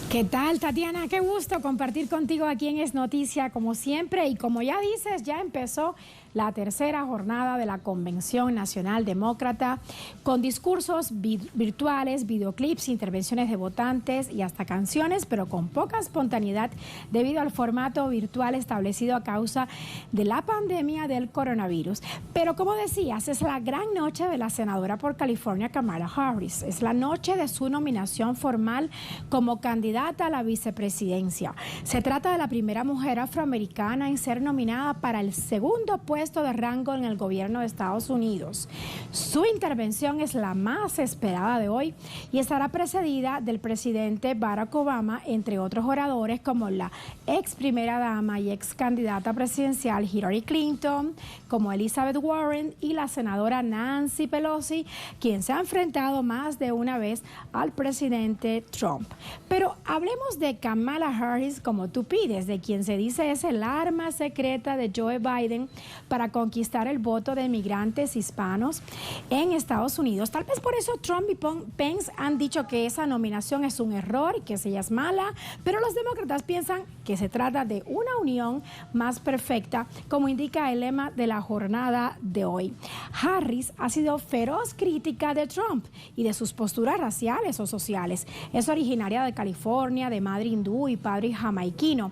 ¿Qué tal, Tatiana? Qué gusto compartir contigo aquí en Es Noticia, como siempre. Y como ya dices, ya empezó la tercera jornada de la Convención Nacional Demócrata, con discursos virtuales, videoclips, intervenciones de votantes y hasta canciones, pero con poca espontaneidad debido al formato virtual establecido a causa de la pandemia del coronavirus. Pero como decías, es la gran noche de la senadora por California, Kamala Harris. Es la noche de su nominación formal como candidata a la vicepresidencia. Se trata de la primera mujer afroamericana en ser nominada para el segundo puesto de rango en el gobierno de Estados Unidos. Su intervención es la más esperada de hoy y estará precedida del presidente Barack Obama, entre otros oradores como la ex primera dama y ex candidata presidencial Hillary Clinton, como Elizabeth Warren y la senadora Nancy Pelosi, quien se ha enfrentado más de una vez al presidente Trump. Pero hablemos de Kamala Harris como tú pides, de quien se dice es el arma secreta de Joe Biden para conquistar el voto de migrantes hispanos en Estados Unidos. Tal vez por eso Trump y Pence han dicho que esa nominación es un error y que ella es mala, pero los demócratas piensan que se trata de una unión más perfecta, como indica el lema de la jornada de hoy. Harris ha sido feroz crítica de Trump y de sus posturas raciales o sociales. Es originaria de California, de madre hindú y padre jamaiquino.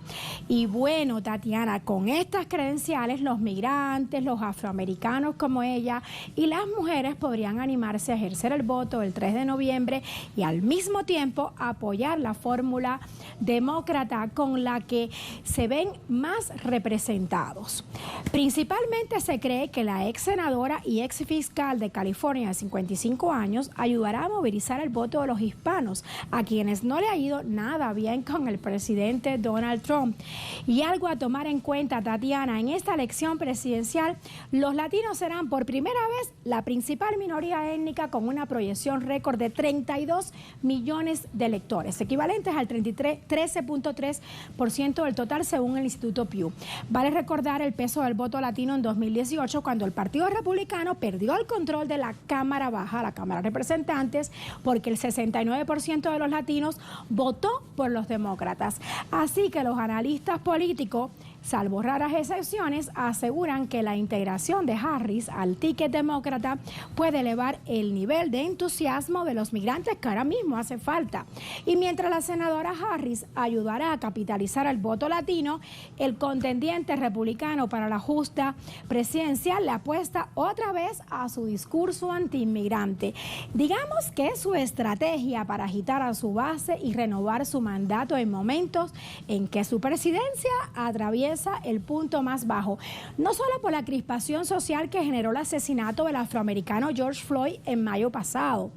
Y bueno, Tatiana, con estas credenciales, los migrantes, los afroamericanos como ella y las mujeres podrían animarse a ejercer el voto el 3 de noviembre y al mismo tiempo apoyar la fórmula demócrata con la que se ven más representados. Principalmente se cree que la ex senadora y ex fiscal de California de 55 años ayudará a movilizar el voto de los hispanos, a quienes no le ha ido nada bien con el presidente Donald Trump. Y algo a tomar en cuenta, Tatiana, en esta elección presidencial, los latinos serán por primera vez la principal minoría étnica con una proyección récord de 32 millones de electores, equivalentes al 13.3% del total según el Instituto Pew. Vale recordar el peso del voto latino en 2018, cuando el Partido Republicano perdió el control de la Cámara Baja, la Cámara de Representantes, porque el 69% de los latinos votó por los demócratas. Así que los analistas políticos, salvo raras excepciones, aseguran que la integración de Harris al ticket demócrata puede elevar el nivel de entusiasmo de los migrantes que ahora mismo hace falta. Y mientras la senadora Harris ayudará a capitalizar el voto latino, el contendiente republicano para la justa presidencial le apuesta otra vez a su discurso antiinmigrante. Digamos que es su estrategia para agitar a su base y renovar su mandato en momentos en que su presidencia atraviesa atraviesa el punto más bajo, no solo por la crispación social que generó el asesinato del afroamericano George Floyd en mayo pasado,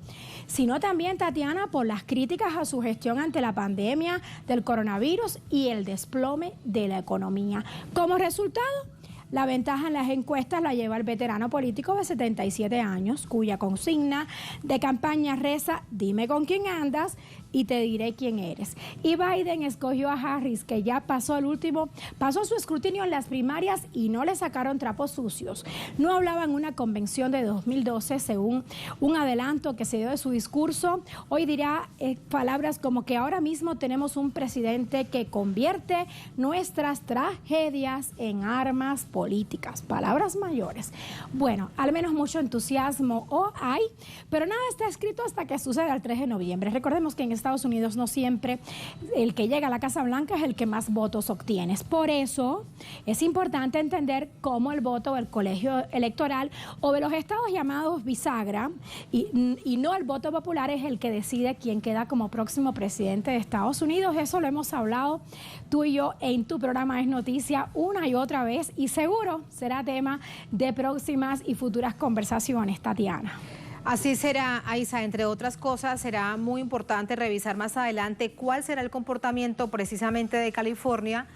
sino también, Tatiana, por las críticas a su gestión ante la pandemia del coronavirus y el desplome de la economía. Como resultado, la ventaja en las encuestas la lleva el veterano político de 77 años, cuya consigna de campaña reza: dime con quién andas y te diré quién eres. Y Biden escogió a Harris, que ya pasó su escrutinio en las primarias y no le sacaron trapos sucios. No hablaba en una convención de 2012, según un adelanto que se dio de su discurso. Hoy dirá palabras como que ahora mismo tenemos un presidente que convierte nuestras tragedias en armas políticas. Palabras mayores. Bueno, al menos mucho entusiasmo hay, pero nada está escrito hasta que suceda el 3 de noviembre. Recordemos que en Estados Unidos no siempre el que llega a la Casa Blanca es el que más votos obtiene. Por eso es importante entender cómo el voto del colegio electoral o de los estados llamados bisagra y no el voto popular es el que decide quién queda como próximo presidente de Estados Unidos. Eso lo hemos hablado tú y yo en tu programa Es Noticia una y otra vez y seguro será tema de próximas y futuras conversaciones, Tatiana. Así será, Aiza. Entre otras cosas, será muy importante revisar más adelante cuál será el comportamiento precisamente de California,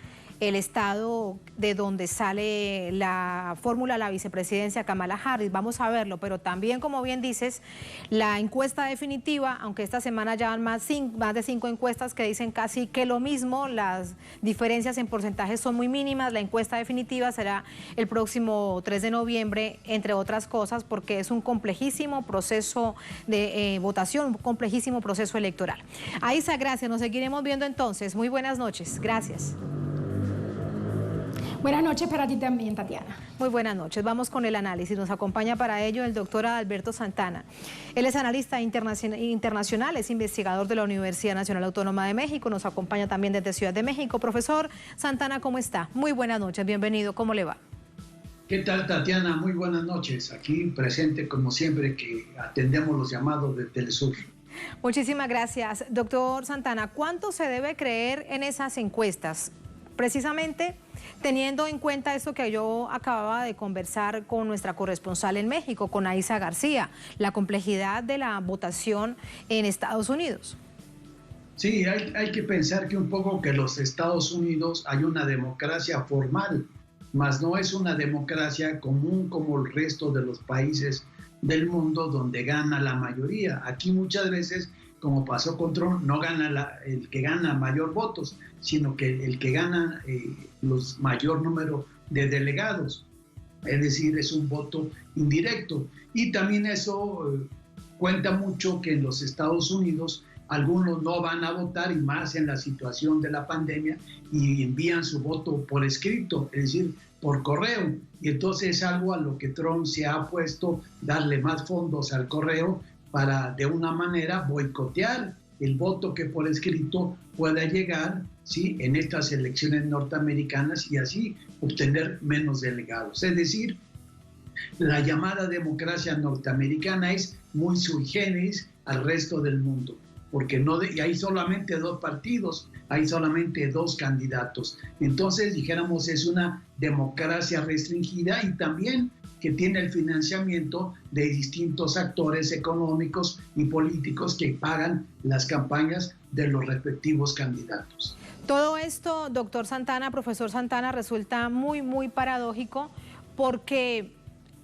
el estado de donde sale la fórmula a la vicepresidencia Kamala Harris. Vamos a verlo, pero también, como bien dices, la encuesta definitiva, aunque esta semana ya van más de 5 encuestas que dicen casi que lo mismo, las diferencias en porcentajes son muy mínimas. La encuesta definitiva será el próximo 3 de noviembre, entre otras cosas, porque es un complejísimo proceso de votación, un complejísimo proceso electoral. Aiza, gracias. Nos seguiremos viendo entonces. Muy buenas noches. Gracias. Buenas noches para ti también, Tatiana. Muy buenas noches. Vamos con el análisis. Nos acompaña para ello el doctor Adalberto Santana. Él es analista internacional, es investigador de la Universidad Nacional Autónoma de México. Nos acompaña también desde Ciudad de México. Profesor Santana, ¿cómo está? Muy buenas noches. Bienvenido. ¿Cómo le va? ¿Qué tal, Tatiana? Muy buenas noches. Aquí presente, como siempre, que atendemos los llamados de Telesur. Muchísimas gracias. Doctor Santana, ¿cuánto se debe creer en esas encuestas? Precisamente teniendo en cuenta esto que yo acababa de conversar con nuestra corresponsal en México, con Aiza García, la complejidad de la votación en Estados Unidos. Sí, hay que pensar que un poco que los Estados Unidos hay una democracia formal, mas no es una democracia común como el resto de los países del mundo donde gana la mayoría. Aquí muchas veces, como pasó con Trump, no gana el que gana mayor votos, sino que el que gana los mayor número de delegados. Es decir, es un voto indirecto. Y también eso cuenta mucho que en los Estados Unidos algunos no van a votar, y más en la situación de la pandemia, y envían su voto por escrito, es decir, por correo. Y entonces es algo a lo que Trump se ha puesto, darle más fondos al correo para de una manera boicotear el voto que por escrito pueda llegar, ¿sí?, en estas elecciones norteamericanas y así obtener menos delegados. Es decir, la llamada democracia norteamericana es muy sui generis al resto del mundo, porque y hay solamente 2 partidos, hay solamente 2 candidatos. Entonces, dijéramos, es una democracia restringida y también que tiene el financiamiento de distintos actores económicos y políticos que pagan las campañas de los respectivos candidatos. Todo esto, doctor Santana, profesor Santana, resulta muy, muy paradójico porque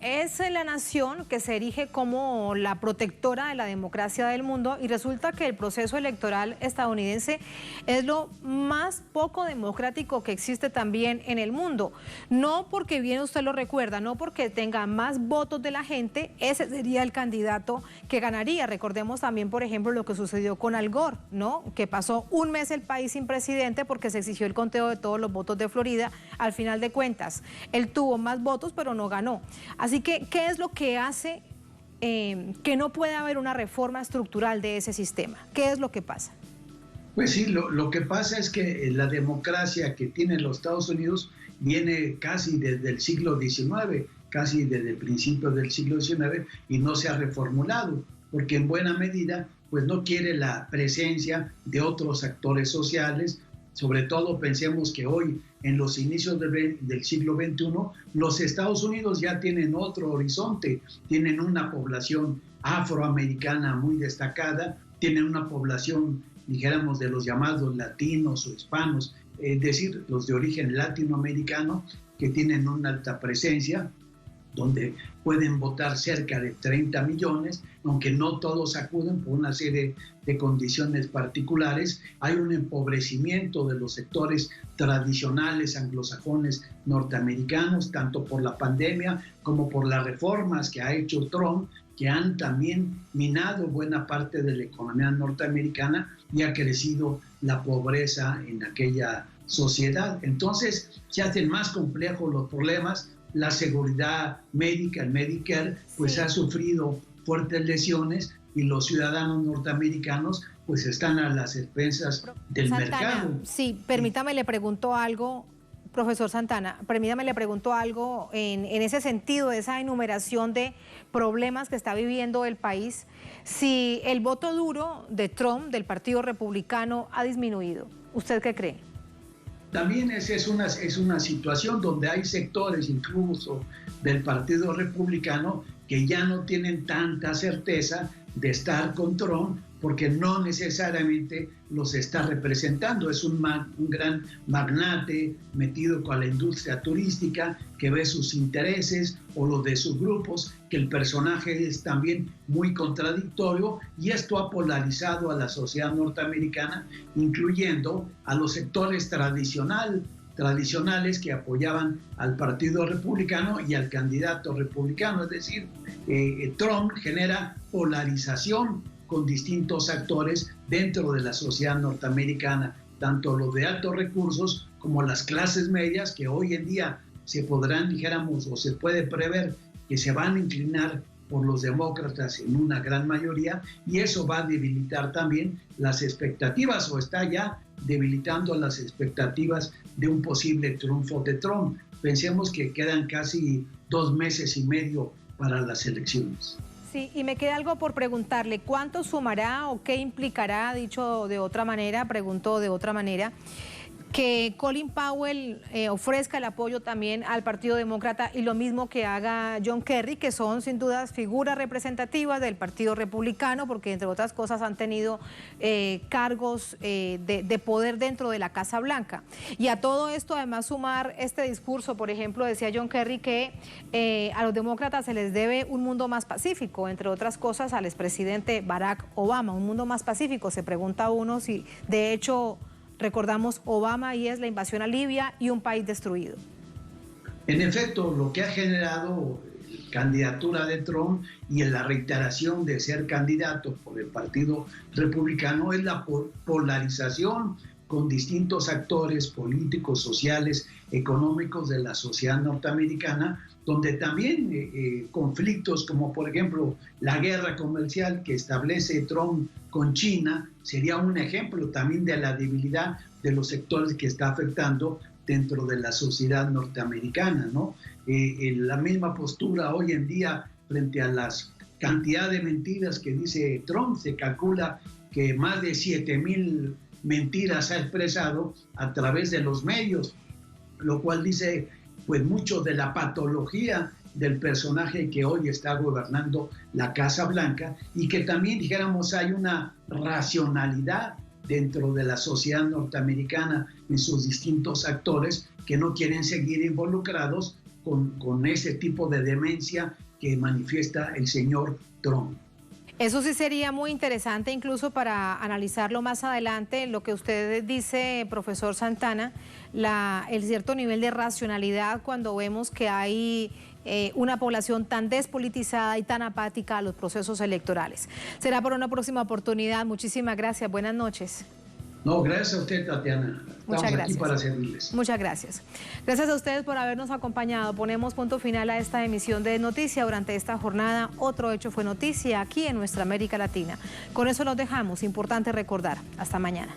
es la nación que se erige como la protectora de la democracia del mundo y resulta que el proceso electoral estadounidense es lo más poco democrático que existe también en el mundo. No porque bien usted lo recuerda, no porque tenga más votos de la gente, ese sería el candidato que ganaría. Recordemos también, por ejemplo, lo que sucedió con Al Gore, ¿no?, que pasó un mes el país sin presidente porque se exigió el conteo de todos los votos de Florida. Al final de cuentas, él tuvo más votos, pero no ganó. Así que, ¿qué es lo que hace que no pueda haber una reforma estructural de ese sistema? ¿Qué es lo que pasa? Pues sí, lo que pasa es que la democracia que tienen los Estados Unidos viene casi desde el siglo XIX, casi desde el principio del siglo XIX, y no se ha reformulado, porque en buena medida pues no quiere la presencia de otros actores sociales, Sobre todo pensemos que hoy, en los inicios del siglo XXI, los Estados Unidos ya tienen otro horizonte, tienen una población afroamericana muy destacada, tienen una población, dijéramos, de los llamados latinos o hispanos, es decir, los de origen latinoamericano, que tienen una alta presencia, donde pueden votar cerca de 30 millones, aunque no todos acuden por una serie de condiciones particulares. Hay un empobrecimiento de los sectores tradicionales anglosajones norteamericanos, tanto por la pandemia como por las reformas que ha hecho Trump, que han también minado buena parte de la economía norteamericana y ha crecido la pobreza en aquella sociedad. Entonces se hacen más complejos los problemas. La seguridad médica, el Medicare, pues ha sufrido fuertes lesiones y los ciudadanos norteamericanos pues están a las expensas del mercado. Sí, permítame, le pregunto algo, profesor Santana, permítame, le pregunto algo en ese sentido, de esa enumeración de problemas que está viviendo el país, si el voto duro de Trump, del Partido Republicano, ha disminuido. ¿Usted qué cree? También es una situación donde hay sectores incluso del Partido Republicano que ya no tienen tanta certeza de estar con Trump porque no necesariamente los está representando. Es un gran magnate metido con la industria turística que ve sus intereses o los de sus grupos, que el personaje es también muy contradictorio, y esto ha polarizado a la sociedad norteamericana, incluyendo a los sectores tradicionales que apoyaban al Partido Republicano y al candidato republicano. Es decir, Trump genera polarización con distintos actores dentro de la sociedad norteamericana, tanto los de altos recursos como las clases medias, que hoy en día se podrán, dijéramos, o se puede prever que se van a inclinar por los demócratas en una gran mayoría, y eso va a debilitar también las expectativas, o está ya debilitando las expectativas de un posible triunfo de Trump. Pensemos que quedan casi 2 meses y medio para las elecciones. Sí, y me queda algo por preguntarle, ¿cuánto sumará o qué implicará, dicho de otra manera, pregunto de otra manera, que Colin Powell ofrezca el apoyo también al Partido Demócrata y lo mismo que haga John Kerry, que son sin dudas figuras representativas del Partido Republicano, porque entre otras cosas han tenido cargos de poder dentro de la Casa Blanca? Y a todo esto además sumar este discurso, por ejemplo, decía John Kerry que a los demócratas se les debe un mundo más pacífico, entre otras cosas al expresidente Barack Obama, un mundo más pacífico. Se pregunta uno si de hecho recordamos Obama y es la invasión a Libia y un país destruido. En efecto, lo que ha generado la candidatura de Trump y en la reiteración de ser candidato por el Partido Republicano es la polarización con distintos actores políticos, sociales, económicos de la sociedad norteamericana, donde también conflictos como por ejemplo la guerra comercial que establece Trump con China sería un ejemplo también de la debilidad de los sectores que está afectando dentro de la sociedad norteamericana, ¿no? La misma postura hoy en día frente a las cantidad de mentiras que dice Trump, se calcula que más de 7,000 mentiras ha expresado a través de los medios, lo cual dice pues mucho de la patología del personaje que hoy está gobernando la Casa Blanca, y que también, dijéramos, hay una racionalidad dentro de la sociedad norteamericana en sus distintos actores que no quieren seguir involucrados con ese tipo de demencia que manifiesta el señor Trump. Eso sí sería muy interesante incluso para analizarlo más adelante, lo que usted dice, profesor Santana, el cierto nivel de racionalidad cuando vemos que hay una población tan despolitizada y tan apática a los procesos electorales. Será por una próxima oportunidad. Muchísimas gracias. Buenas noches. No, gracias a usted, Tatiana. Muchas gracias. Aquí para servirles. Muchas gracias. Gracias a ustedes por habernos acompañado. Ponemos punto final a esta emisión de Noticia. Durante esta jornada, otro hecho fue noticia aquí en nuestra América Latina. Con eso los dejamos. Importante recordar. Hasta mañana.